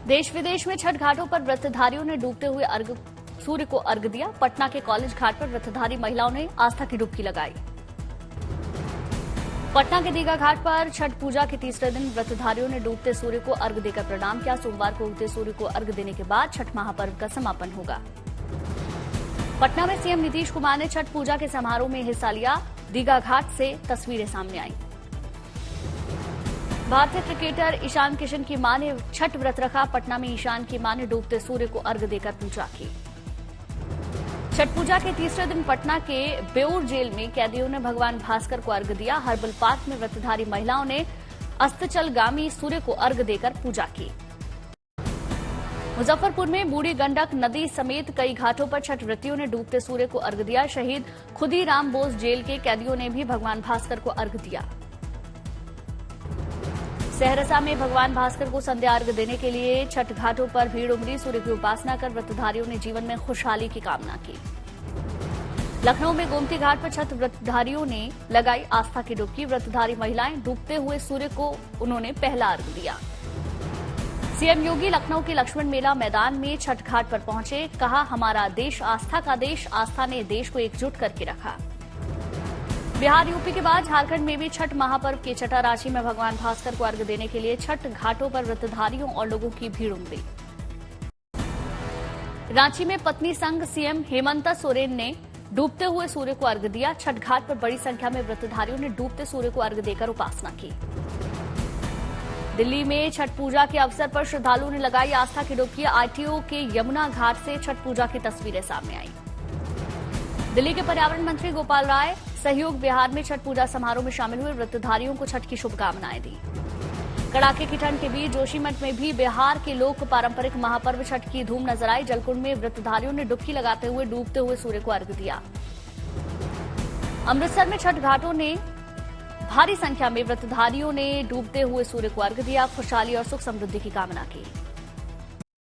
देश विदेश में छठ घाटों पर व्रतधारियों ने डूबते हुए सूर्य को अर्घ्य दिया। पटना के कॉलेज घाट पर व्रतधारी महिलाओं ने आस्था की डुबकी लगाई। पटना के दीघा घाट पर छठ पूजा के तीसरे दिन व्रतधारियों ने डूबते सूर्य को अर्घ्य देकर प्रणाम किया। सोमवार को उगते सूर्य को अर्घ्य देने के बाद छठ महापर्व का समापन होगा। पटना में सीएम नीतीश कुमार ने छठ पूजा के समारोह में हिस्सा लिया। दीघा घाट से तस्वीरें सामने आईं। भारतीय क्रिकेटर ईशान किशन की मां ने छठ व्रत रखा। पटना में ईशान की मां ने डूबते सूर्य को अर्घ्य देकर पूजा की। छठ पूजा के तीसरे दिन पटना के बेऊर जेल में कैदियों ने भगवान भास्कर को अर्घ्य दिया। हर्बल पार्क में व्रतधारी महिलाओं ने अस्ताचलगामी सूर्य को अर्घ्य देकर पूजा की। मुजफ्फरपुर में बूढ़ी गंडक नदी समेत कई घाटों पर छठ व्रतियों ने डूबते सूर्य को अर्घ्य दिया। शहीद खुदीराम बोस जेल के कैदियों ने भी भगवान भास्कर को अर्घ्य दिया। सहरसा में भगवान भास्कर को संध्या अर्घ्य देने के लिए छठ घाटों पर भीड़ उमड़ी। सूर्य की उपासना कर व्रतधारियों ने जीवन में खुशहाली की कामना की। लखनऊ में गोमती घाट पर छठ व्रतधारियों ने लगाई आस्था की डुबकी। व्रतधारी महिलाएं डूबते हुए सूर्य को उन्होंने पहला अर्घ्य दिया। सीएम योगी लखनऊ के लक्ष्मण मेला मैदान में छठ घाट पर पहुंचे। कहा, हमारा देश आस्था का देश, आस्था ने देश को एकजुट करके रखा। बिहार यूपी के बाद झारखंड में भी छठ महापर्व की छठा रांची में भगवान भास्कर को अर्घ्य देने के लिए छठ घाटों पर व्रतधारियों और लोगों की भीड़ उमड़ी। रांची में पत्नी संग सीएम हेमंत सोरेन ने डूबते हुए सूर्य को अर्घ्य दिया। छठ घाट पर बड़ी संख्या में व्रतधारियों ने डूबते सूर्य को अर्घ्य देकर उपासना की। दिल्ली में छठ पूजा के अवसर पर श्रद्धालुओं ने लगाई आस्था की डुबकी। आईटीओ के यमुना घाट से छठ पूजा की तस्वीरें सामने आई। दिल्ली के पर्यावरण मंत्री गोपाल राय सहयोग बिहार में छठ पूजा समारोह में शामिल हुए। व्रतधारियों को छठ की शुभकामनाएं दी। कड़ाके की ठंड के बीच जोशीमठ में भी बिहार के लोक पारंपरिक महापर्व छठ की धूम नजर आई। जलकुंड में व्रतधारियों ने डुबकी लगाते हुए डूबते हुए सूर्य को अर्घ्य दिया। अमृतसर में छठ घाटों ने भारी संख्या में व्रतधारियों ने डूबते हुए सूर्य को अर्घ्य दिया। खुशहाली और सुख समृद्धि की कामना की।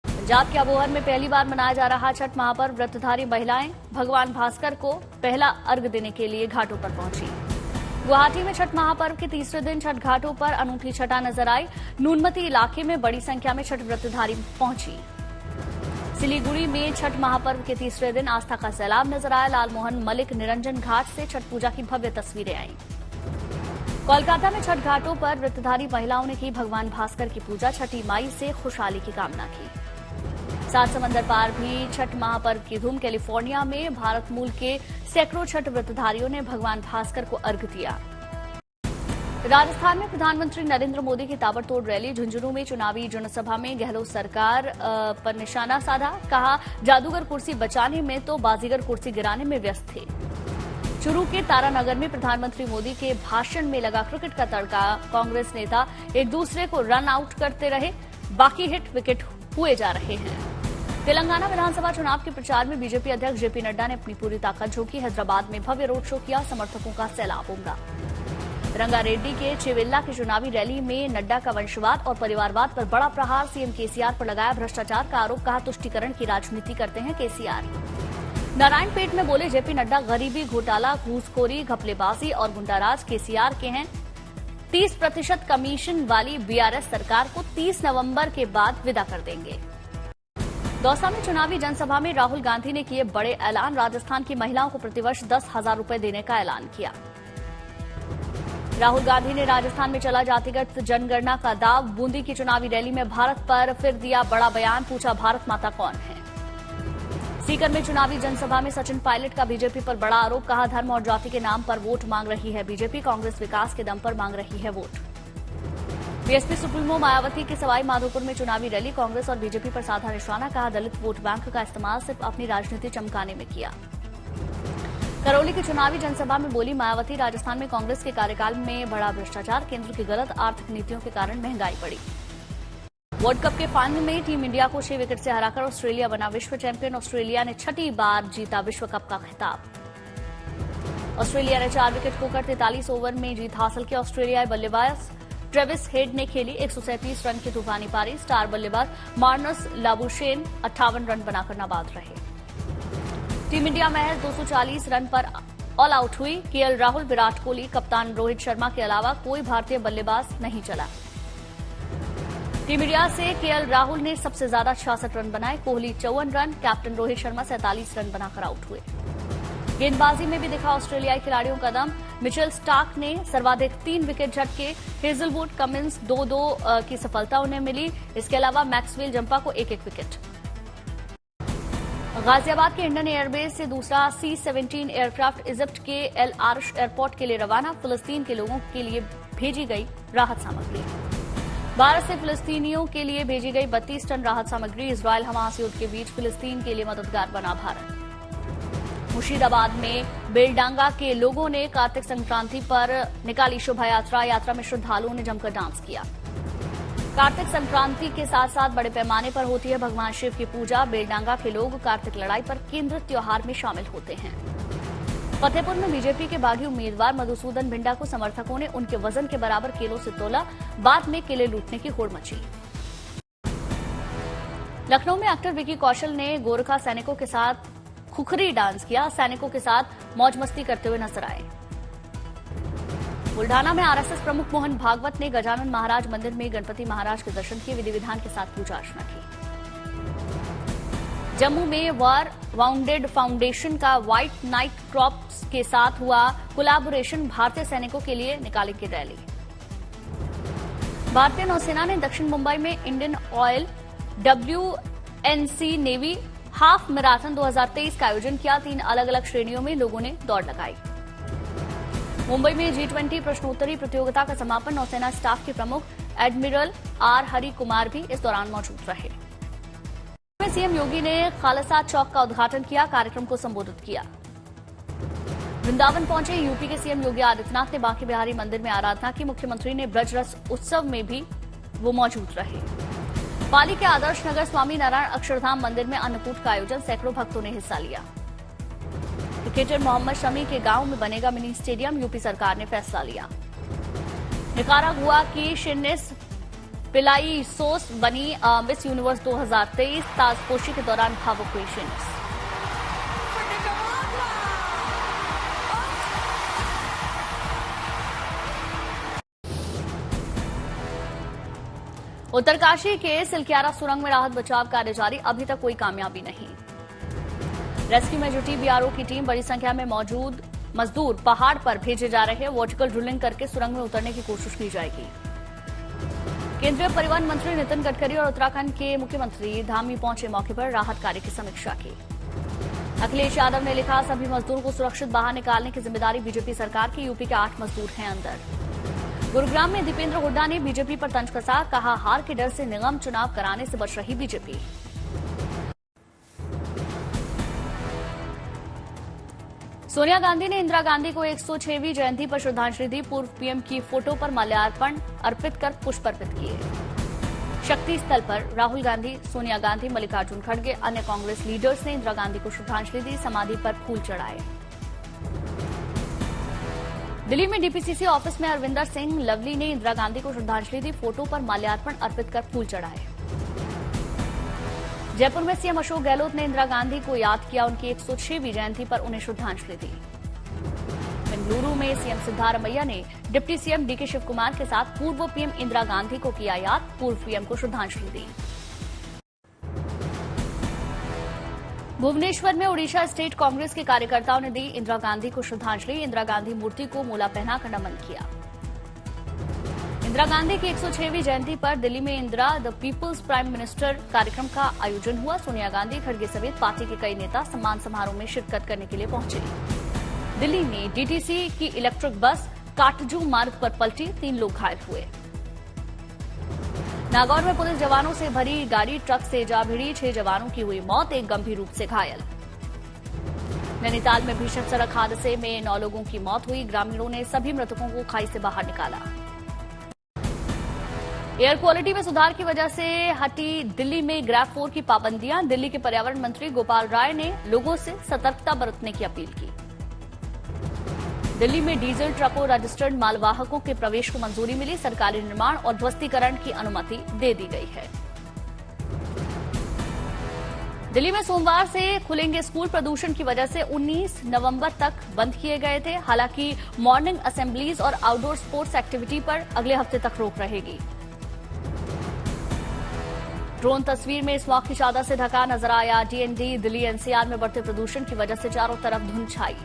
पंजाब के अबोहर में पहली बार मनाया जा रहा छठ महापर्व। व्रतधारी महिलाएं भगवान भास्कर को पहला अर्घ्य देने के लिए घाटों पर पहुंची। गुवाहाटी में छठ महापर्व के तीसरे दिन छठ घाटों पर अनूठी छठा नजर आई। नूनमती इलाके में बड़ी संख्या में छठ व्रतधारी पहुंची। सिलीगुड़ी में छठ महापर्व के तीसरे दिन आस्था का सैलाब नजर आया। लालमोहन मलिक निरंजन घाट से छठ पूजा की भव्य तस्वीरें आईं। कोलकाता में छठ घाटों पर व्रतधारी महिलाओं ने की भगवान भास्कर की पूजा। छठी माई से खुशहाली की कामना की। सात समंदर पार भी छठ महापर्व की धूम। कैलिफोर्निया में भारत मूल के सैकड़ों छठ व्रतधारियों ने भगवान भास्कर को अर्घ्य दिया। राजस्थान में प्रधानमंत्री नरेंद्र मोदी की ताबड़तोड़ रैली। झुंझुनू में चुनावी जनसभा में गहलोत सरकार पर निशाना साधा। कहा, जादूगर कुर्सी बचाने में तो बाजीगर कुर्सी गिराने में व्यस्त थे। चुरू के तारानगर में प्रधानमंत्री मोदी के भाषण में लगा क्रिकेट का तड़का। कांग्रेस नेता एक दूसरे को रन आउट करते रहे, बाकी हिट विकेट हुए जा रहे हैं। तेलंगाना विधानसभा चुनाव के प्रचार में बीजेपी अध्यक्ष जेपी नड्डा ने अपनी पूरी ताकत झोंकी। हैदराबाद में भव्य रोड शो किया। समर्थकों का सैलाब उमड़ा। रंगारेड्डी के चेवेल्ला की चुनावी रैली में नड्डा का वंशवाद और परिवारवाद पर बड़ा प्रहार। सीएम केसीआर पर लगाया भ्रष्टाचार का आरोप। कहा, तुष्टीकरण की राजनीति करते हैं केसीआर। नारायणपेट में बोले जेपी नड्डा, गरीबी, घोटाला, घूसखोरी, घपलेबाजी और गुंडाराज केसीआर के हैं। 30% कमीशन वाली बीआरएस सरकार को 30 नवंबर के बाद विदा कर देंगे। दौसा में चुनावी जनसभा में राहुल गांधी ने किए बड़े ऐलान। राजस्थान की महिलाओं को प्रतिवर्ष 10,000 रुपए देने का ऐलान किया। राहुल गांधी ने राजस्थान में चला जातिगत जनगणना का दाव। बूंदी की चुनावी रैली में भारत पर फिर दिया बड़ा बयान। पूछा, भारत माता कौन है। सीकर में चुनावी जनसभा में सचिन पायलट का बीजेपी पर बड़ा आरोप। कहा, धर्म और जाति के नाम पर वोट मांग रही है बीजेपी। कांग्रेस विकास के दम पर मांग रही है वोट। बीएसपी सुप्रीमो मायावती की सवाई माधोपुर में चुनावी रैली। कांग्रेस और बीजेपी पर साधा निशाना। कहा, दलित वोट बैंक का इस्तेमाल सिर्फ अपनी राजनीति चमकाने में किया। करौली की चुनावी जनसभा में बोली मायावती, राजस्थान में कांग्रेस के कार्यकाल में बड़ा भ्रष्टाचार, केंद्र की गलत आर्थिक नीतियों के कारण महंगाई बढ़ी। वर्ल्ड कप के फाइनल में टीम इंडिया को 6 विकेट से हराकर ऑस्ट्रेलिया बना विश्व चैंपियन। ऑस्ट्रेलिया ने छठी बार जीता विश्व कप का खिताब। ऑस्ट्रेलिया ने 4 विकेट खोकर 43 ओवर में जीत हासिल की। ऑस्ट्रेलियाई बल्लेबाज ट्रेविस हेड ने खेली 137 रन की तूफानी पारी। स्टार बल्लेबाज मार्नस लाबुशेन 58 रन बनाकर नाबाद रहे। टीम इंडिया महज 240 रन पर ऑल आउट हुई। केएल राहुल, विराट कोहली, कप्तान रोहित शर्मा के अलावा कोई भारतीय बल्लेबाज नहीं चला। टीम इंडिया से केएल राहुल ने सबसे ज्यादा 66 रन बनाए। Kohli 54 run, captain Rohit Sharma 47 run बनाकर आउट हुए। गेंदबाजी में भी दिखा ऑस्ट्रेलियाई खिलाड़ियों का दम। मिचेल स्टार्क ने सर्वाधिक 3 विकेट झटके। हेजलवुड, कमिंस 2-2 की सफलता उन्हें मिली। इसके अलावा मैक्सवेल जंपा को 1-1 विकेट। गाजियाबाद के इंडियन एयरबेस से दूसरा C-17 एयरक्राफ्ट इजिप्ट के एल आर्श एयरपोर्ट के लिए रवाना। फिलिस्तीन के लोगों के लिए भेजी गई राहत सामग्री। भारत से फिलिस्तीनियों के लिए भेजी गई 32 टन राहत सामग्री। इजरायल हमास युद्ध के बीच फिलिस्तीन के लिए मददगार बना भारत। मुर्शिदाबाद में बेलडांगा के लोगों ने कार्तिक संक्रांति पर निकाली शोभा यात्रा। यात्रा में श्रद्धालुओं ने जमकर डांस किया। कार्तिक संक्रांति के साथ साथ बड़े पैमाने पर होती है भगवान शिव की पूजा। बेलडांगा के लोग कार्तिक लड़ाई पर केंद्रित त्योहार में शामिल होते हैं। फतेहपुर में बीजेपी के बागी उम्मीदवार मधुसूदन भिंडा को समर्थकों ने उनके वजन के बराबर केलों से तोला। बाद में केले लूटने की होड़ मची। लखनऊ में एक्टर विकी कौशल ने गोरखा सैनिकों के साथ खुखरी डांस किया। सैनिकों के साथ मौज मस्ती करते हुए नजर आए। बुल्ढाना में आरएसएस प्रमुख मोहन भागवत ने गजानन महाराज मंदिर में गणपति महाराज के दर्शन किए। विधि विधान के साथ पूजा अर्चना की। जम्मू में वार वाउंडेड फाउंडेशन का व्हाइट नाइट क्रॉप्स के साथ हुआ कोलैबोरेशन। भारतीय सैनिकों के लिए निकालेगी रैली। भारतीय नौसेना ने दक्षिण मुंबई में Indian oil WNC navy half marathon 2023 का आयोजन किया। 3 अलग अलग श्रेणियों में लोगों ने दौड़ लगाई। मुंबई में G20 प्रश्नोत्तरी प्रतियोगिता का समापन। नौसेना स्टाफ के प्रमुख एडमिरल आर हरि कुमार भी इस दौरान मौजूद रहे। सीएम योगी ने खालसा चौक का उद्घाटन किया। कार्यक्रम को संबोधित किया। वृंदावन पहुंचे यूपी के सीएम योगी आदित्यनाथ ने बांके बिहारी मंदिर में आराधना की। मुख्यमंत्री ने ब्रजरस उत्सव में भी वो मौजूद रहे। पाली के आदर्श नगर स्वामी नारायण अक्षरधाम मंदिर में अन्नकूट का आयोजन। सैकड़ों भक्तों ने हिस्सा लिया। क्रिकेटर मोहम्मद शमी के गांव में बनेगा मिनी स्टेडियम। यूपी सरकार ने फैसला लिया। निकारागुआ की शिन्निस पिलाइसोस बनी मिस यूनिवर्स 2023। ताजपोशी के दौरान भावुक हुई शिन्निस। उत्तरकाशी के सिलक्यारा सुरंग में राहत बचाव कार्य जारी। अभी तक कोई कामयाबी नहीं। रेस्क्यू में जुटी बीआरओ की टीम। बड़ी संख्या में मौजूद मजदूर पहाड़ पर भेजे जा रहे हैं। वर्टिकल ड्रिलिंग करके सुरंग में उतरने की कोशिश की जाएगी। केंद्रीय परिवहन मंत्री नितिन गडकरी और उत्तराखंड के मुख्यमंत्री धामी पहुंचे। मौके पर राहत कार्य की समीक्षा की। अखिलेश यादव ने लिखा, सभी मजदूरों को सुरक्षित बाहर निकालने की जिम्मेदारी बीजेपी सरकार की। यूपी के 8 मजदूर हैं अंदर। गुरुग्राम में दीपेंद्र हुड्डा ने बीजेपी पर तंज कसा। कहा, हार के डर से निगम चुनाव कराने से बच रही बीजेपी। सोनिया गांधी ने इंदिरा गांधी को 106वीं जयंती पर श्रद्धांजलि दी। पूर्व पीएम की फोटो पर माल्यार्पण अर्पित कर पुष्प अर्पित किए। शक्ति स्थल पर राहुल गांधी, सोनिया गांधी, मल्लिकार्जुन खड़गे, अन्य कांग्रेस लीडर्स ने इंदिरा गांधी को श्रद्धांजलि दी। समाधि पर फूल चढ़ाए। दिल्ली में डीपीसीसी ऑफिस में अरविंदर सिंह लवली ने इंदिरा गांधी को श्रद्धांजलि दी। फोटो पर माल्यार्पण अर्पित कर फूल चढ़ाए। जयपुर में सीएम अशोक गहलोत ने इंदिरा गांधी को याद किया। उनकी 106वीं जयंती पर उन्हें श्रद्धांजलि दी। बेंगलुरु में सीएम सिद्धारमैया ने डिप्टी सीएम डीके शिव कुमार के साथ पूर्व पीएम इंदिरा गांधी को किया याद। पूर्व पीएम को श्रद्धांजलि दी। भुवनेश्वर में ओडिशा स्टेट कांग्रेस के कार्यकर्ताओं ने दी इंदिरा गांधी को श्रद्धांजलि। इंदिरा गांधी मूर्ति को मोला पहनाकर नमन किया। इंदिरा गांधी की 106वीं जयंती पर दिल्ली में Indira the people's prime minister कार्यक्रम का आयोजन हुआ। सोनिया गांधी, खड़गे समेत पार्टी के कई नेता सम्मान समारोह में शिरकत करने के लिए पहुंचे। दिल्ली में डीटीसी की इलेक्ट्रिक बस काटजू मार्ग पर पलटी। 3 लोग घायल हुए। नागौर में पुलिस जवानों से भरी गाड़ी ट्रक से जा भिड़ी। 6 जवानों की हुई मौत, 1 गंभीर रूप से घायल। नैनीताल में भीषण सड़क हादसे में 9 लोगों की मौत हुई। ग्रामीणों ने सभी मृतकों को खाई से बाहर निकाला। एयर क्वालिटी में सुधार की वजह से हटी दिल्ली में ग्रैप 4 की पाबंदियां। दिल्ली के पर्यावरण मंत्री गोपाल राय ने लोगों से सतर्कता बरतने की अपील की। दिल्ली में डीजल ट्रकों रजिस्टर्ड मालवाहकों के प्रवेश को मंजूरी मिली। सरकारी निर्माण और ध्वस्तीकरण की अनुमति दे दी गई है। दिल्ली में सोमवार से खुलेंगे स्कूल। प्रदूषण की वजह से 19 नवंबर तक बंद किए गए थे। हालांकि मॉर्निंग असेंबलीज और आउटडोर स्पोर्ट्स एक्टिविटी पर अगले हफ्ते तक रोक रहेगी। ड्रोन तस्वीर में स्मॉग की चादर से ढका नजर आया डीएनडी। दिल्ली एनसीआर में बढ़ते प्रदूषण की वजह से चारों तरफ धुंध छाई।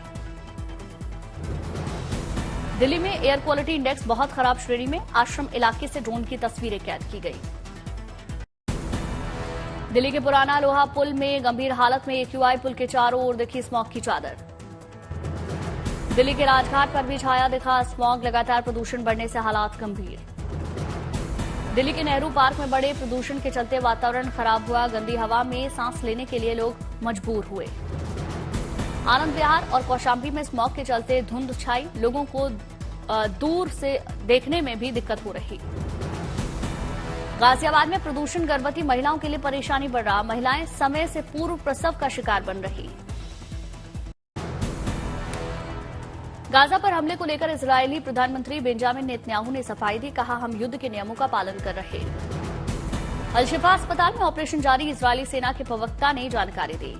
दिल्ली में एयर क्वालिटी इंडेक्स बहुत खराब श्रेणी में, आश्रम इलाके से ड्रोन की तस्वीरें कैद की गई। दिल्ली के पुराना लोहा पुल में गंभीर हालत में एक्यूआई पुल के चारों ओर दिखी स्मॉग की चादर। दिल्ली के राजघाट पर भी छाया दिखा स्मॉग, लगातार प्रदूषण बढ़ने से हालात गंभीर। दिल्ली के नेहरू पार्क में बड़े प्रदूषण के चलते वातावरण खराब हुआ, गंदी हवा में सांस लेने के लिए लोग मजबूर हुए। आनंद विहार और कौशाम्बी में स्मॉग के चलते धुंध छाई, लोगों को दूर से देखने में भी दिक्कत हो रही। गाजियाबाद में प्रदूषण गर्भवती महिलाओं के लिए परेशानी बढ़ रहा, महिलाएं समय से पूर्व प्रसव का शिकार बन रही। गाजा पर हमले को लेकर इजरायली प्रधानमंत्री बेंजामिन नेतन्याहू ने सफाई दी, कहा हम युद्ध के नियमों का पालन कर रहे। अल-शिफा अस्पताल में ऑपरेशन जारी, इजरायली सेना के प्रवक्ता ने जानकारी दी।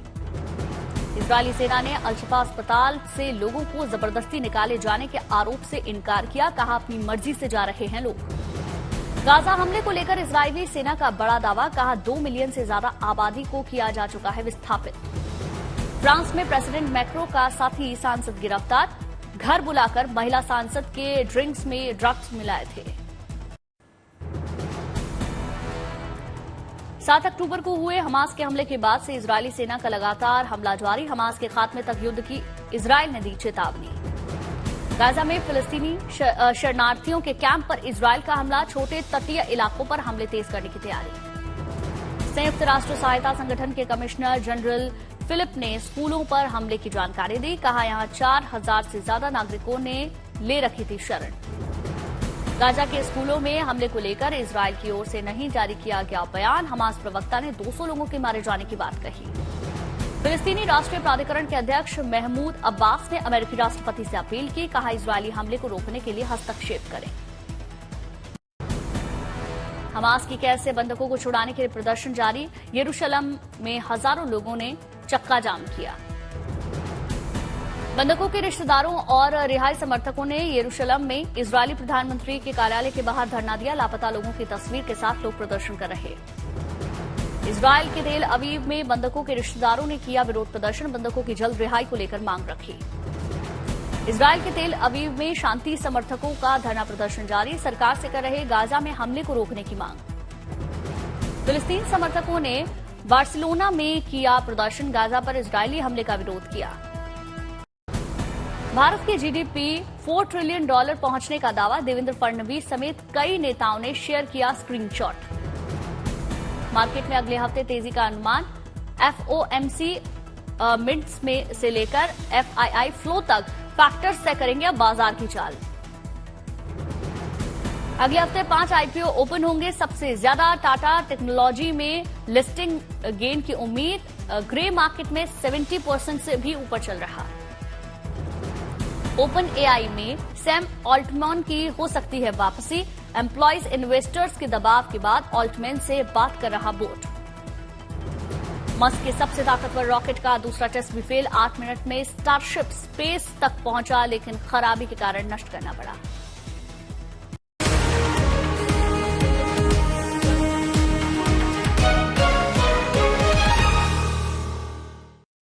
इजरायली सेना ने अल-शिफा अस्पताल से लोगों को जबरदस्ती निकाले जाने के आरोप से इनकार किया, कहा अपनी मर्जी से जा रहे हैं लोग। गाजा हमले को लेकर इजरायली सेना का बड़ा दावा, कहा 2 मिलियन से ज्यादा आबादी को किया जा चुका है विस्थापित। फ्रांस में प्रेसिडेंट मैक्रो का साथी सांसद गिरफ्तार, घर बुलाकर महिला सांसद के ड्रिंक्स में ड्रग्स मिलाए थे। 7 अक्टूबर को हुए हमास के हमले के बाद से इजरायली सेना का लगातार हमला जारी, हमास के खात्मे तक युद्ध की इजरायल ने दी चेतावनी। गाजा में फिलिस्तीनी शरणार्थियों के कैंप पर इजरायल का हमला, छोटे तटीय इलाकों पर हमले तेज करने की तैयारी। संयुक्त राष्ट्र सहायता संगठन के कमिश्नर जनरल फिलिप ने स्कूलों पर हमले की जानकारी दी, कहा यहां 4000 से ज्यादा नागरिकों ने ले रखी थी शरण। गाजा के स्कूलों में हमले को लेकर इजरायल की ओर से नहीं जारी किया गया बयान, हमास प्रवक्ता ने 200 लोगों के मारे जाने की बात कही। फिलिस्तीनी राष्ट्रीय प्राधिकरण के अध्यक्ष महमूद अब्बास ने अमेरिकी राष्ट्रपति से अपील की, कहा इजरायली हमले को रोकने के लिए हस्तक्षेप करें। हमास की कैद से बंधकों को छुड़ाने के लिए प्रदर्शन जारी, यरूशलेम में हजारों लोगों ने चक्का जाम किया। बंधकों के रिश्तेदारों और रिहाई समर्थकों ने यरूशलेम में इजरायली प्रधानमंत्री के कार्यालय के बाहर धरना दिया, लापता लोगों की तस्वीर के साथ लोग प्रदर्शन कर रहे। इजरायल के तेल अवीव में बंधकों के रिश्तेदारों ने किया विरोध प्रदर्शन, बंधकों की जल्द रिहाई को लेकर मांग रखी। इजरायल के तेल अवीव में शांति समर्थकों का धरना प्रदर्शन जारी, सरकार से कर रहे गाजा में हमले को रोकने की मांग। फिलिस्तीन समर्थकों ने बार्सिलोना में किया प्रदर्शन, गाजा पर इजरायली हमले का विरोध किया। भारत की जीडीपी $4 ट्रिलियन पहुंचने का दावा, देवेंद्र फडणवीस समेत कई नेताओं ने शेयर किया स्क्रीनशॉट। मार्केट में अगले हफ्ते तेजी का अनुमान, एफओएमसी मिंट्स में से लेकर एफआईआई फ्लो तक फैक्टर्स तय करेंगे अब बाजार की चाल। अगले हफ्ते 5 आईपीओ ओपन होंगे, सबसे ज्यादा टाटा टेक्नोलॉजी में लिस्टिंग गेन की उम्मीद, ग्रे मार्केट में 70% से भी ऊपर चल रहा। ओपन एआई में सैम ऑल्टमैन की हो सकती है वापसी, एम्प्लॉइज इन्वेस्टर्स के दबाव के बाद ऑल्टमैन से बात कर रहा बोर्ड। मस्क के सबसे ताकतवर रॉकेट का दूसरा टेस्ट भी फेल, 8 मिनट में स्टारशिप स्पेस तक पहुंचा लेकिन खराबी के कारण नष्ट करना पड़ा।